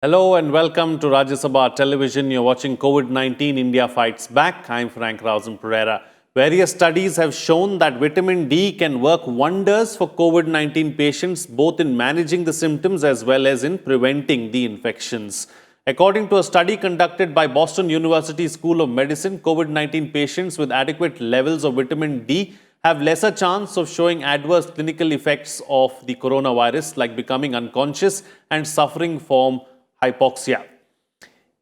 Hello and welcome to Rajya Sabha Television. You're watching COVID-19 India Fights Back. I'm Frank Rausen Pereira. Various studies have shown that vitamin D can work wonders for COVID-19 patients, both in managing the symptoms as well as in preventing the infections. According to a study conducted by Boston University School of Medicine, COVID-19 patients with adequate levels of vitamin D have lesser chance of showing adverse clinical effects of the coronavirus, like becoming unconscious and suffering from hypoxia.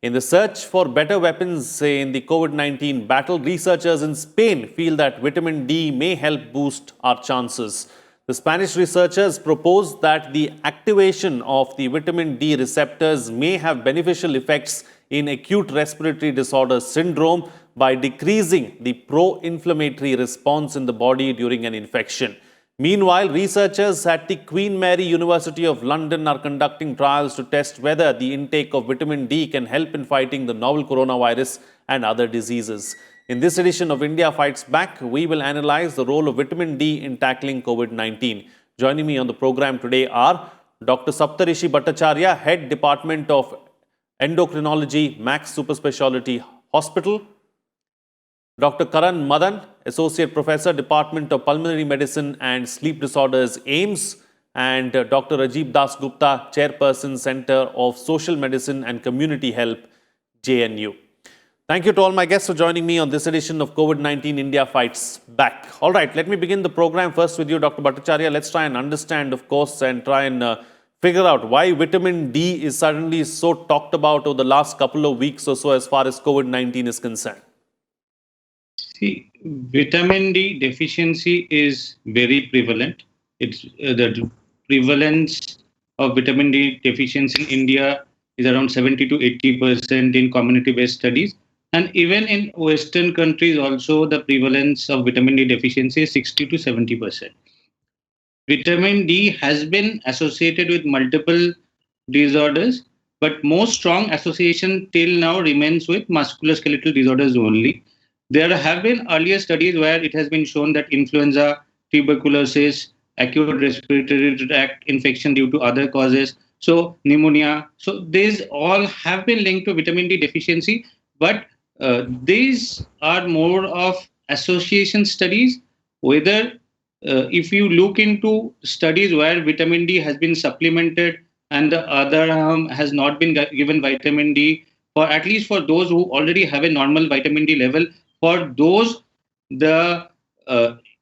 In the search for better weapons in the COVID-19 battle, researchers in Spain feel that vitamin D may help boost our chances. The Spanish researchers propose that the activation of the vitamin D receptors may have beneficial effects in acute respiratory disorder syndrome by decreasing the pro-inflammatory response in the body during an infection. Meanwhile, researchers at the Queen Mary University of London are conducting trials to test whether the intake of vitamin D can help in fighting the novel coronavirus and other diseases. In this edition of India Fights Back, we will analyze the role of vitamin D in tackling COVID-19. Joining me on the program today are Dr. Saptarishi Bhattacharya, Head Department of Endocrinology, Max Super Speciality Hospital; Dr. Karan Madan, Associate Professor, Department of Pulmonary Medicine and Sleep Disorders, AIMS; and Dr. Rajiv Das Gupta, Chairperson, Center of Social Medicine and Community Health, JNU. Thank you to all my guests for joining me on this edition of COVID-19 India Fights Back. All right, let me begin the program first with you, Dr. Bhattacharya. Let's try and understand, of course, and try and figure out why vitamin D is suddenly so talked about over the last couple of weeks or so as far as COVID-19 is concerned. See, vitamin D deficiency is very prevalent. It's the prevalence of vitamin D deficiency in India is around 70 to 80% in community-based studies. And even in Western countries also, the prevalence of vitamin D deficiency is 60 to 70%. Vitamin D has been associated with multiple disorders, but most strong association till now remains with musculoskeletal disorders only. There have been earlier studies where it has been shown that influenza, tuberculosis, acute respiratory tract infection due to other causes, so pneumonia, so these all have been linked to vitamin D deficiency, but these are more of association studies. Whether if you look into studies where vitamin D has been supplemented and the other arm has not been given vitamin D, for at least for those who already have a normal vitamin D level, for those, the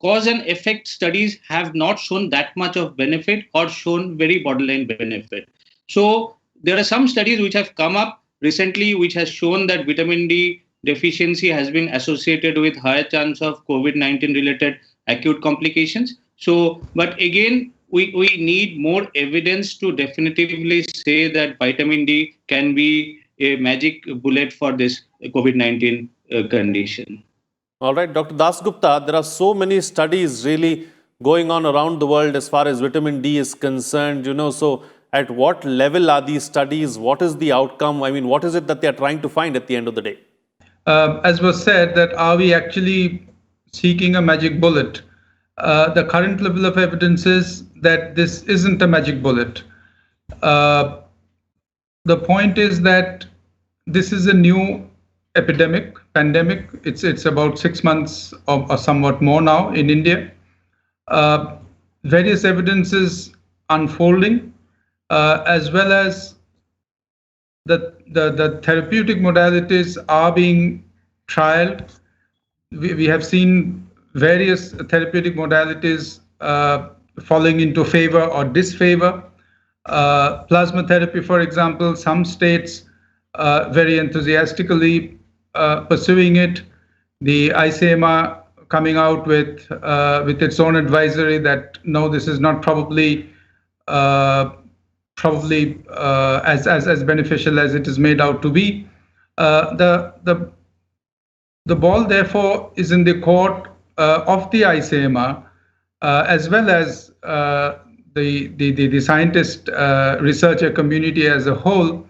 cause and effect studies have not shown that much of benefit or shown very borderline benefit. So there are some studies which have come up recently which has shown that vitamin D deficiency has been associated with higher chance of COVID-19 related acute complications. So, but again, we need more evidence to definitively say that vitamin D can be a magic bullet for this COVID-19 condition. All right, Dr. Das Gupta, there are so many studies really going on around the world as far as vitamin D is concerned, so at what level are these studies? What is the outcome? I mean, what is it that they are trying to find at the end of the day? As was said, that are we actually seeking a magic bullet? The current level of evidence is that this isn't a magic bullet. The point is that this is a new pandemic. It's about 6 months or somewhat more now in India. Various evidences unfolding, as well as the therapeutic modalities are being trialed. We have seen various therapeutic modalities falling into favor or disfavor. Plasma therapy, for example, some states very enthusiastically pursuing it. The ICMR coming out with its own advisory that no, this is not probably as beneficial as it is made out to be. The ball, therefore, is in the court of the ICMR as well as the scientist researcher community as a whole,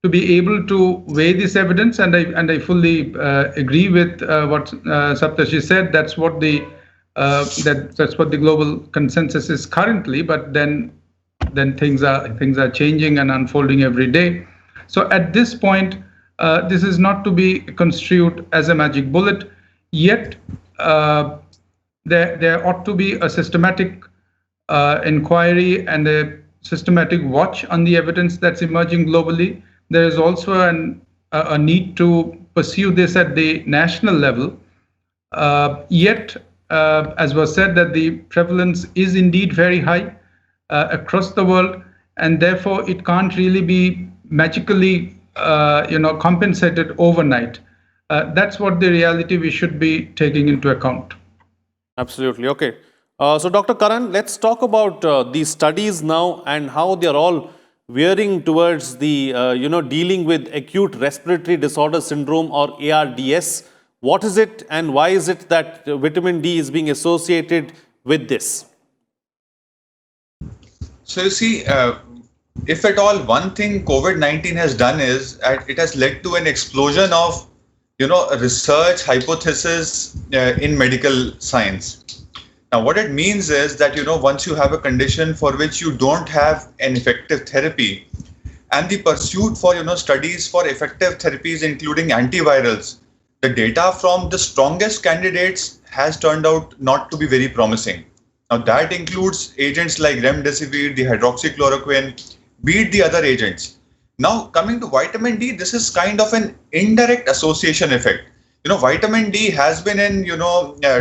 to be able to weigh this evidence, and I fully agree with what Saptashi said. That's what the global consensus is currently. But then things are changing and unfolding every day. So at this point, this is not to be construed as a magic bullet. Yet, there ought to be a systematic inquiry and a systematic watch on the evidence that's emerging globally. There is also a need to pursue this at the national level. Yet, as was said, that the prevalence is indeed very high across the world, and therefore it can't really be magically, compensated overnight. That's what the reality we should be taking into account. Absolutely. Okay. So, Dr. Karan, let's talk about these studies now and how they are all veering towards the, dealing with acute respiratory disorder syndrome or ARDS. What is it and why is it that vitamin D is being associated with this? So you see, if at all one thing COVID-19 has done is it has led to an explosion of, research hypothesis in medical science. Now, what it means is that, once you have a condition for which you don't have an effective therapy, and the pursuit for, studies for effective therapies, including antivirals, the data from the strongest candidates has turned out not to be very promising. Now, that includes agents like remdesivir, the hydroxychloroquine, be it the other agents. Now, coming to vitamin D, this is kind of an indirect association effect. Vitamin D has been in,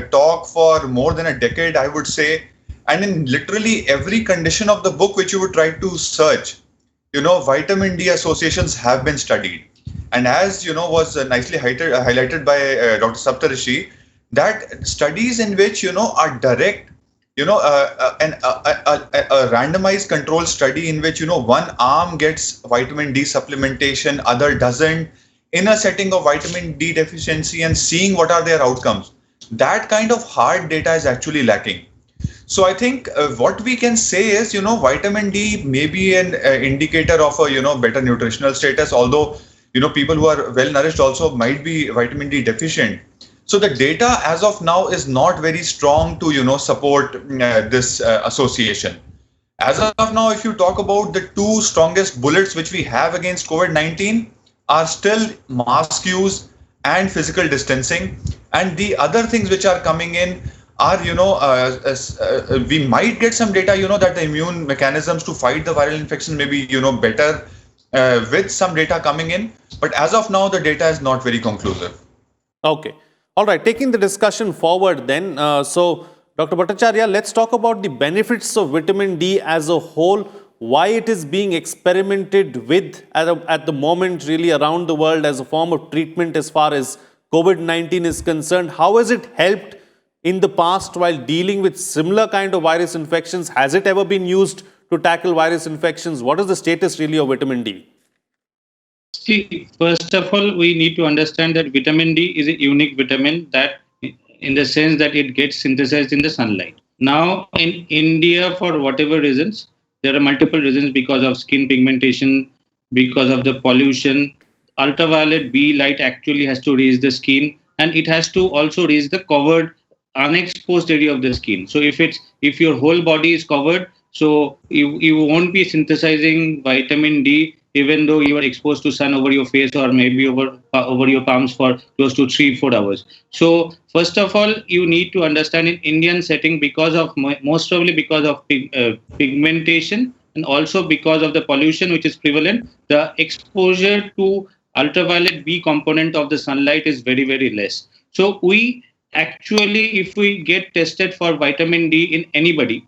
talk for more than a decade, I would say. And in literally every condition of the book which you would try to search, vitamin D associations have been studied. And as, was nicely highlighted by Dr. Saptarishi, that studies in which, are direct, a randomized control study in which, one arm gets vitamin D supplementation, other doesn't, in a setting of vitamin D deficiency and seeing what are their outcomes. That kind of hard data is actually lacking. So I think what we can say is, vitamin D may be an indicator of a, better nutritional status, although, people who are well nourished also might be vitamin D deficient. So the data as of now is not very strong to, support this association. As of now, if you talk about the two strongest bullets which we have against COVID-19 are still mask use and physical distancing. And the other things which are coming in are, we might get some data, that the immune mechanisms to fight the viral infection may be, better with some data coming in. But as of now, the data is not very conclusive. Okay. All right. Taking the discussion forward then. So, Dr. Bhattacharya, let's talk about the benefits of vitamin D as a whole, why it is being experimented with at the moment really around the world as a form of treatment as far as COVID-19 is concerned. How has it helped in the past while dealing with similar kind of virus infections? Has it ever been used to tackle virus infections? What is the status really of vitamin D? See, first of all, we need to understand that vitamin D is a unique vitamin that, in the sense that it gets synthesized in the sunlight. Now, in India, for whatever reasons, there are multiple reasons because of skin pigmentation, because of the pollution. Ultraviolet B light actually has to reach the skin, and it has to also reach the covered, unexposed area of the skin. So if your whole body is covered, so you won't be synthesizing vitamin D even though you are exposed to sun over your face or maybe over your palms for close to 3-4 hours. So first of all, you need to understand in Indian setting, because of most probably because of pigmentation and also because of the pollution which is prevalent, the exposure to ultraviolet B component of the sunlight is very, very less. So we actually, if we get tested for vitamin D in anybody,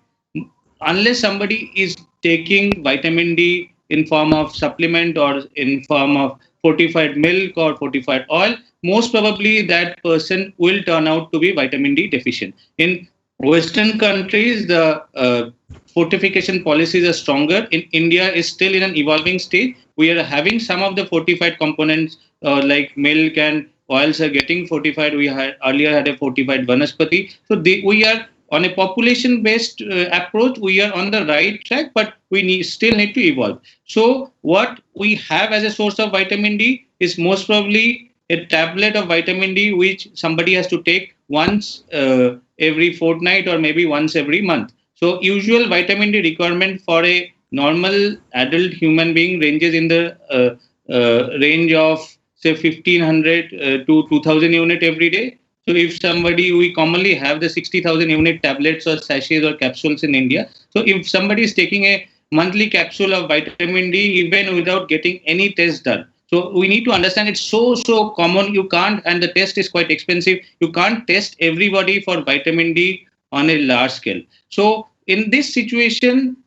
unless somebody is taking vitamin D in form of supplement or in form of fortified milk or fortified oil, most probably that person will turn out to be vitamin D deficient. In Western countries, the fortification policies are stronger. In India, is still in an evolving stage. We are having some of the fortified components like milk and oils are getting fortified. We had earlier had a fortified vanaspati. So we are on a population-based approach, we are on the right track, but we still need to evolve. So what we have as a source of vitamin D is most probably a tablet of vitamin D, which somebody has to take once every fortnight or maybe once every month. So usual vitamin D requirement for a normal adult human being ranges in the range of say 1500 to 2000 unit every day. So if somebody, we commonly have the 60,000 unit tablets or sachets or capsules in India. So if somebody is taking a monthly capsule of vitamin D, even without getting any test done. So we need to understand it's so common. You can't, and the test is quite expensive. You can't test everybody for vitamin D on a large scale. So in this situation,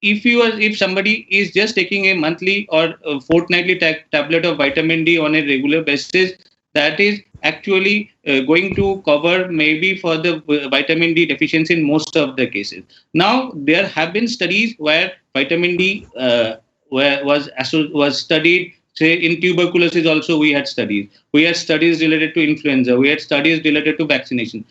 if somebody is just taking a monthly or a fortnightly tablet of vitamin D on a regular basis, that is actually going to cover maybe for the vitamin D deficiency in most of the cases. Now there have been studies where vitamin D was studied. Say in tuberculosis also we had studies. We had studies related to influenza. We had studies related to vaccination.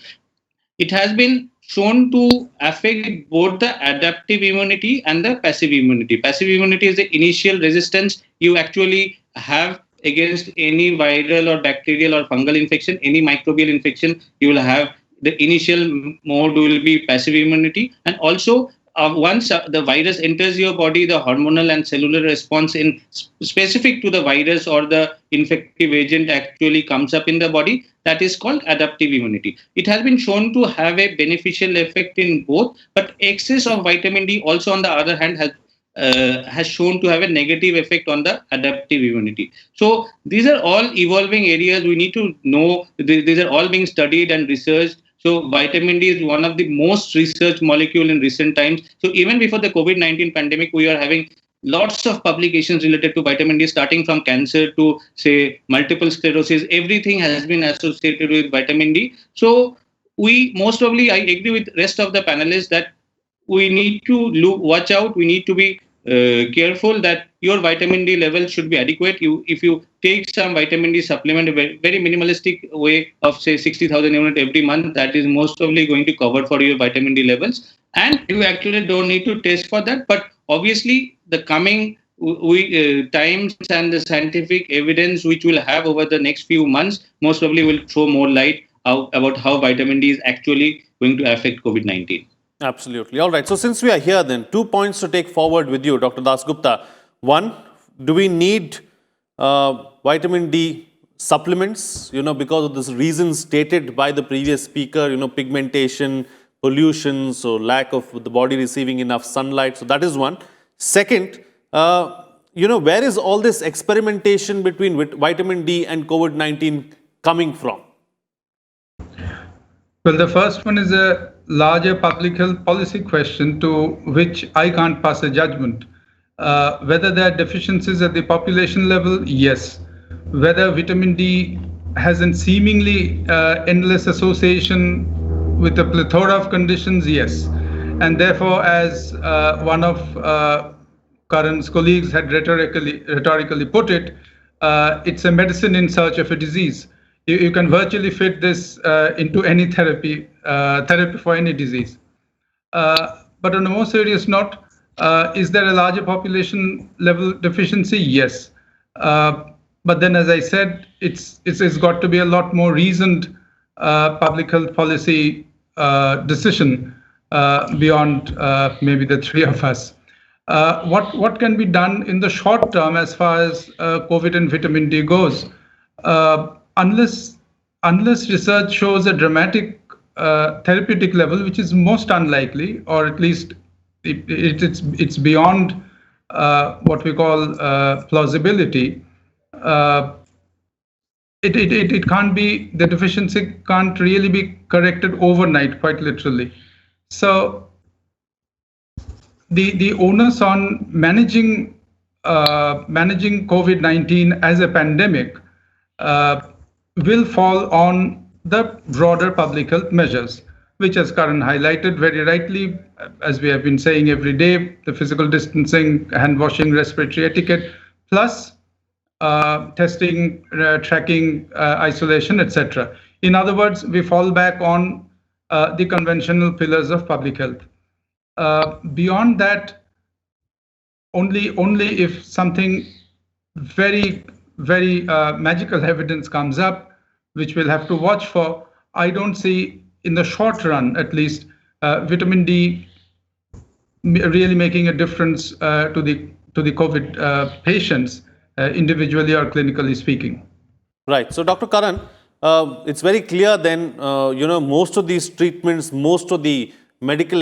It has been shown to affect both the adaptive immunity and the passive immunity. Passive immunity is the initial resistance you actually have against any viral or bacterial or fungal infection, any microbial infection. You will have the initial mode will be passive immunity, and also once the virus enters your body, the hormonal and cellular response in specific to the virus or the infective agent actually comes up in the body. That is called adaptive immunity. It has been shown to have a beneficial effect in both, but excess of vitamin D also, on the other hand, has shown to have a negative effect on the adaptive immunity. So these are all evolving areas. We need to know these are all being studied and researched. So vitamin D is one of the most researched molecule in recent times. So even before the COVID-19 pandemic, we are having lots of publications related to vitamin D, starting from cancer to say multiple sclerosis. Everything has been associated with vitamin D. So we most probably, I agree with rest of the panelists that we need to watch out. We need to be careful that your vitamin D level should be adequate. If you take some vitamin D supplement, a very minimalistic way of say 60,000 unit every month, that is most probably going to cover for your vitamin D levels. And you actually don't need to test for that. But obviously, the coming times and the scientific evidence which we'll have over the next few months most probably will throw more light about how vitamin D is actually going to affect COVID-19. Absolutely. All right. So since we are here, then 2 points to take forward with you, Dr. Dasgupta. One, do we need vitamin D supplements? Because of this reasons stated by the previous speaker. Pigmentation, pollution, so lack of the body receiving enough sunlight. So that is one. Second, where is all this experimentation between vitamin D and COVID-19 coming from? Well, the first one is a larger public health policy question to which I can't pass a judgment. Whether there are deficiencies at the population level, yes. Whether vitamin D has a seemingly endless association with a plethora of conditions, yes. And therefore, as one of Karan's colleagues had rhetorically put it, it's a medicine in search of a disease. You can virtually fit this into any therapy for any disease. But on a more serious note, is there a larger population level deficiency? Yes. But then, as I said, it's got to be a lot more reasoned public health policy decision beyond maybe the three of us. What can be done in the short term as far as COVID and vitamin D goes? Unless research shows a dramatic therapeutic level, which is most unlikely, or at least it's beyond what we call plausibility. It can't be, the deficiency can't really be corrected overnight, quite literally. So the onus on managing COVID-19 as a pandemic will fall on the broader public health measures, which, as Karan highlighted very rightly, as we have been saying every day, the physical distancing, hand washing, respiratory etiquette, plus testing, tracking, isolation, etc. In other words, we fall back on the conventional pillars of public health. Beyond that, only if something very magical evidence comes up, which we'll have to watch for, I don't see, in the short run at least, vitamin D really making a difference to the COVID patients, individually or clinically speaking. Right. So, Dr. Karan, it's very clear then, most of these treatments, most of the medical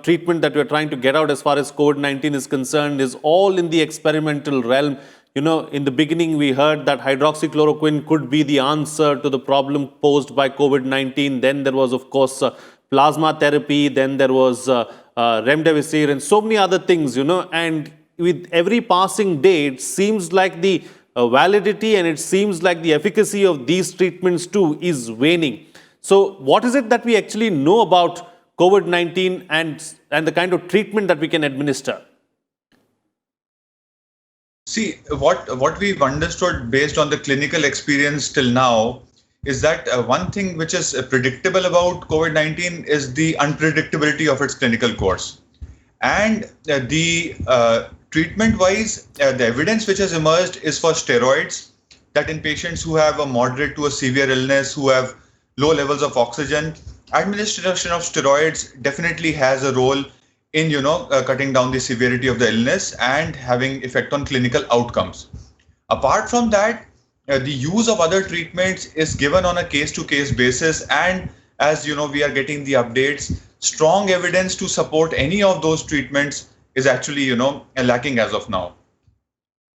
treatment that we're trying to get out as far as COVID-19 is concerned is all in the experimental realm. In the beginning, we heard that hydroxychloroquine could be the answer to the problem posed by COVID-19. Then there was, of course, plasma therapy. Then there was remdesivir and so many other things, and with every passing day, it seems like the validity and it seems like the efficacy of these treatments too is waning. So what is it that we actually know about COVID-19 and the kind of treatment that we can administer? See, what we've understood based on the clinical experience till now is that one thing which is predictable about COVID-19 is the unpredictability of its clinical course. And the treatment-wise, the evidence which has emerged is for steroids, that in patients who have a moderate to a severe illness, who have low levels of oxygen, administration of steroids definitely has a role in cutting down the severity of the illness and having effect on clinical outcomes. Apart from that, the use of other treatments is given on a case-to-case basis, and as we are getting the updates, strong evidence to support any of those treatments is actually lacking as of now.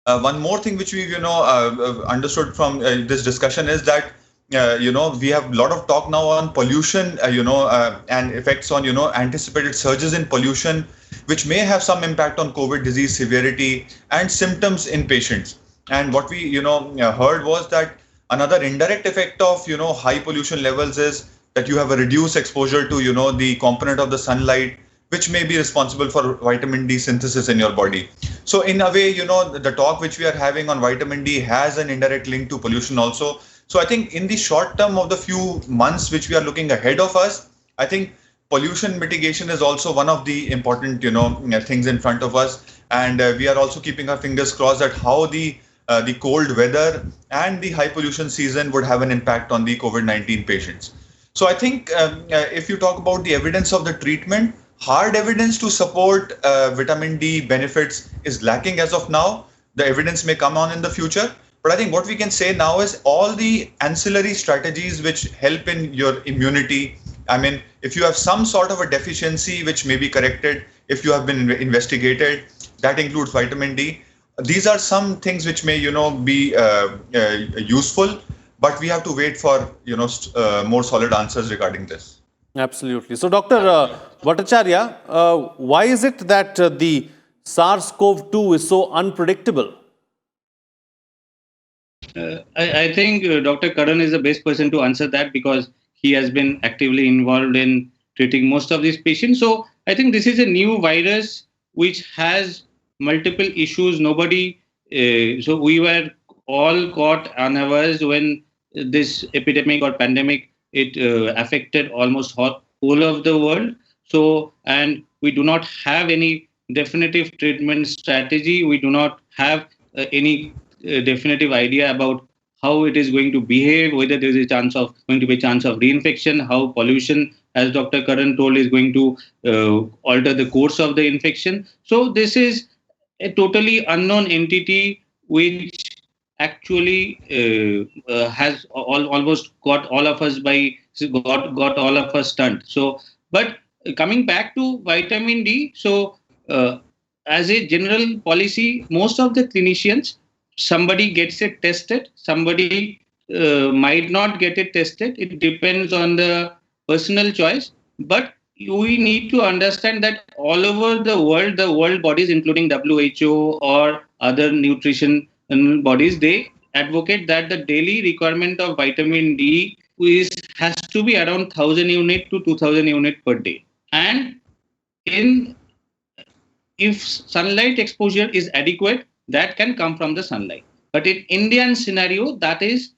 One more thing which we've understood from this discussion is that we have a lot of talk now on pollution, and effects on anticipated surges in pollution, which may have some impact on COVID disease severity and symptoms in patients. And what we heard was that another indirect effect of high pollution levels is that you have a reduced exposure to the component of the sunlight, which may be responsible for vitamin D synthesis in your body. So in a way, the talk which we are having on vitamin D has an indirect link to pollution also. So I think in the short term of the few months which we are looking ahead of us, I think pollution mitigation is also one of the important things in front of us. And we are also keeping our fingers crossed at how the cold weather and the high pollution season would have an impact on the COVID-19 patients. So I think if you talk about the evidence of the treatment, hard evidence to support vitamin D benefits is lacking as of now. The evidence may come on in the future. But I think what we can say now is all the ancillary strategies which help in your immunity. I mean, if you have some sort of a deficiency which may be corrected, if you have been investigated, that includes vitamin D. These are some things which may, be useful, but we have to wait for, more solid answers regarding this. Absolutely. So, Dr. Bhattacharya, why is it that the SARS-CoV-2 is so unpredictable? I think Dr. Karan is the best person to answer that because he has been actively involved in treating most of these patients. So I think this is a new virus which has multiple issues. So we were all caught unawares when this epidemic or pandemic, it affected almost whole of the world. So, and we do not have any definitive treatment strategy. We do not have any definitive idea about how it is going to behave, whether there is going to be a chance of reinfection, how pollution, as Dr. Karan told, is going to alter the course of the infection. So this is a totally unknown entity which actually has almost got all of us got all of us stunned. So, but coming back to vitamin D, so as a general policy, most of the clinicians, somebody gets it tested, somebody might not get it tested. It depends on the personal choice. But we need to understand that all over the world bodies, including WHO or other nutrition bodies, they advocate that the daily requirement of vitamin D has to be around 1,000 unit to 2,000 unit per day. And if sunlight exposure is adequate, that can come from the sunlight. But in Indian scenario, that is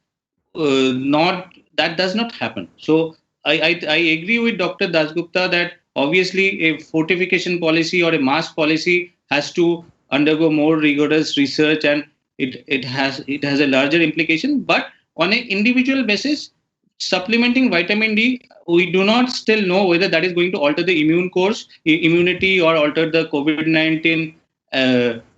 that does not happen. So I agree with Dr. Dasgupta that obviously a fortification policy or a mask policy has to undergo more rigorous research, and it has a larger implication. But on an individual basis, supplementing vitamin D, we do not still know whether that is going to alter the immunity or alter the COVID-19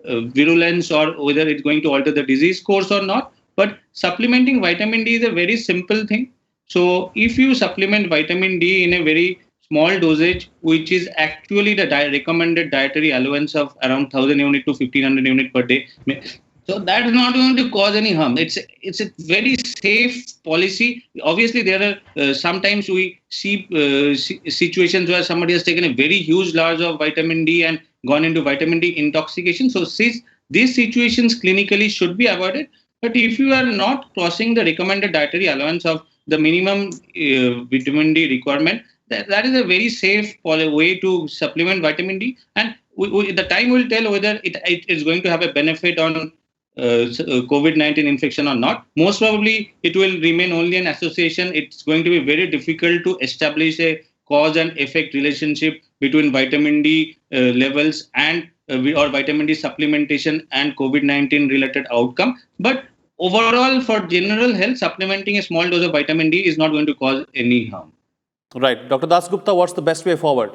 virulence or whether it's going to alter the disease course or not. But supplementing vitamin D is a very simple thing. So if you supplement vitamin D in a very small dosage, which is actually the recommended dietary allowance of around 1000 unit to 1500 unit per day, so that is not going to cause any harm. It's a very safe policy. Obviously, there are sometimes we see situations where somebody has taken a very huge large of vitamin D and gone into vitamin D intoxication. So these situations clinically should be avoided. But if you are not crossing the recommended dietary allowance of the minimum vitamin D requirement, that is a very safe way to supplement vitamin D. And the time will tell whether it is going to have a benefit on COVID-19 infection or not. Most probably, it will remain only an association. It's going to be very difficult to establish a cause and effect relationship between vitamin D levels and or vitamin D supplementation and COVID-19 related outcome. But overall, for general health, supplementing a small dose of vitamin D is not going to cause any harm. Right. Dr. Dasgupta, what's the best way forward?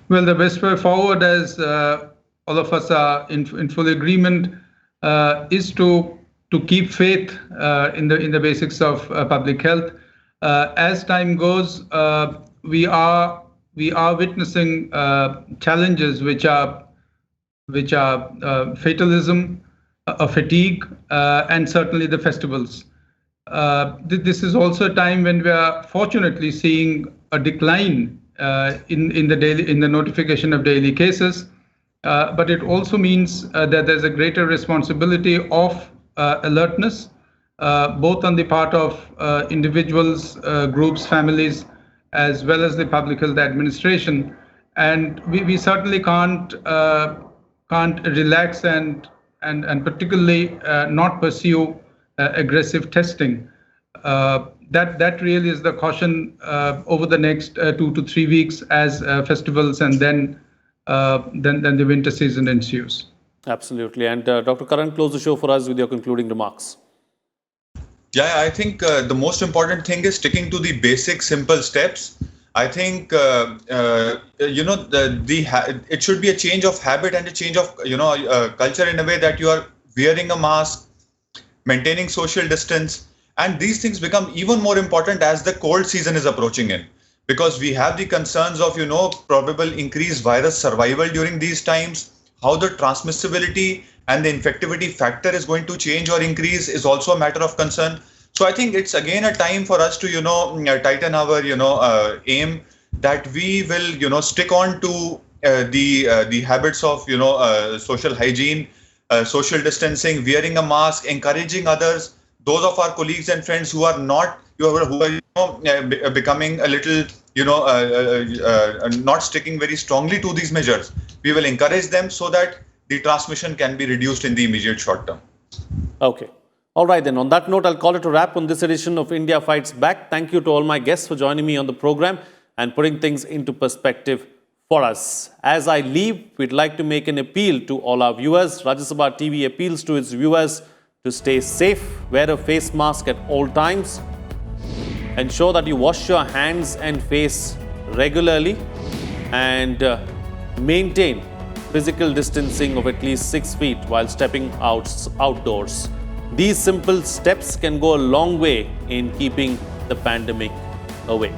Well, the best way forward, as all of us are in full agreement, is to keep faith in the basics of public health. As time goes, we are witnessing challenges which are fatalism, fatigue, and certainly the festivals. This is also a time when we are fortunately seeing a decline in the notification of daily cases. But it also means that there's a greater responsibility of alertness, both on the part of individuals, groups, families, as well as the public health administration. And we certainly can't relax and particularly not pursue aggressive testing. That really is the caution over the next 2 to 3 weeks as festivals and then the winter season ensues. Absolutely. And Dr. Karan, close the show for us with your concluding remarks. Yeah, I think the most important thing is sticking to the basic, simple steps. I think it should be a change of habit and a change of culture in a way that you are wearing a mask, maintaining social distance, and these things become even more important as the cold season is approaching in. Because we have the concerns of, probable increased virus survival during these times. How the transmissibility and the infectivity factor is going to change or increase is also a matter of concern. So I think it's again a time for us to, tighten our, aim that we will, stick on to the habits of, social hygiene, social distancing, wearing a mask, encouraging others, those of our colleagues and friends who are not, who are becoming a little, not sticking very strongly to these measures. We will encourage them so that the transmission can be reduced in the immediate short term. Okay. All right, then. On that note, I'll call it a wrap on this edition of India Fights Back. Thank you to all my guests for joining me on the program and putting things into perspective for us. As I leave, we'd like to make an appeal to all our viewers. Rajya Sabha TV appeals to its viewers to stay safe, wear a face mask at all times, ensure that you wash your hands and face regularly, and maintain physical distancing of at least 6 feet while stepping outdoors. These simple steps can go a long way in keeping the pandemic away.